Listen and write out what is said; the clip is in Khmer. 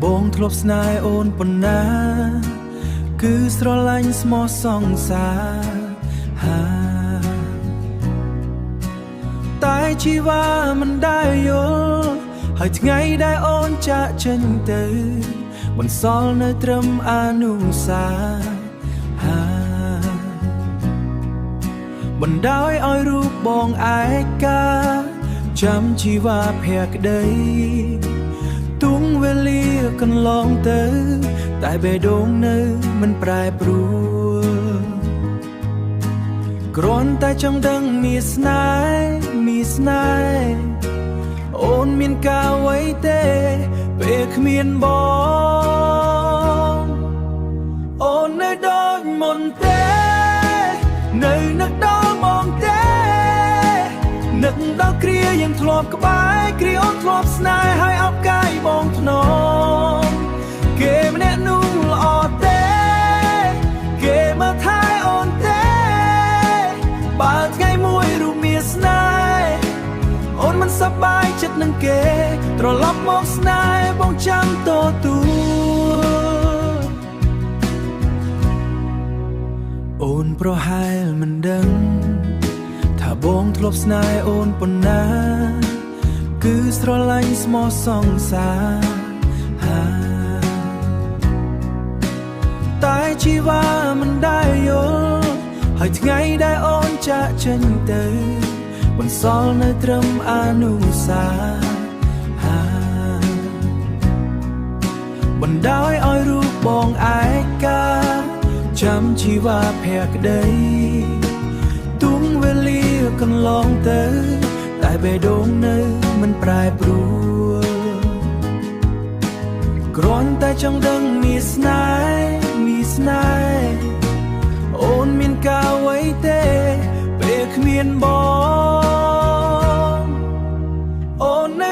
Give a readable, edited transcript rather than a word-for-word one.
បងធ្លាប់ស្នេហ៍អូនប៉ុណ្ណាគឺស្រឡាញ់ស្មោះសងសាតែជីវ៉ាមិនដែលយល់ហើយថ្ងៃដែលអូនចាក់ចេញទៅបន្សល់នៅត្រឹមអនុសាបណ្ដោយឲ្យរូបបងឯកាចាំជីវ៉ាភក្តីទុំវេលាកន្លងទៅតែបេះដូងនៅមិនប្រែប្រួលគ្រាន់តែចង់ដឹងមានស្នេហ៍អូនមានការអ្វីទេពេលគ្មានបងអូននៅដូចមុនទេនៅនឹកដល់បងទេនឹកដល់គ្រាយើងធ្លាប់ក្បែរគ្រាអូនធ្លាប់ស្នេហ៍ហើយអបកាយបងធ្នមគេម្នាក់នោះល្អទេគេមកថែអូនទេបើថ្ងៃមួយរូបមានស្នេហ៍អូនមិនសប្បាយចិត្តនឹងគេត្រឡប់មកស្នេហ៍បងចាំទទួលអូនប្រហែលមិនដឹងថាបងធ្លាប់ស្នេហ៍អូនប៉ុណ្ណាគឺស្រឡាញ់ស្មោះសងសាតែជីវ៉ាមិនដែលយល់ហើយថ្ងៃដែលអូនចាក់ចេញទៅបន្សល់នៅត្រឹមអនុសាបណ្ដោយឲ្យរូបបងឯកាចាំជីវ៉ាភក្តីទុំវេលាកន្លងទៅតែបេះដូងនៅមិនប្រែប្រួលគ្រាន់តែចង់ដឹងមានស្នេហ៍អូនមានការអ្វីទេពេលគ្មានបងអូននៅ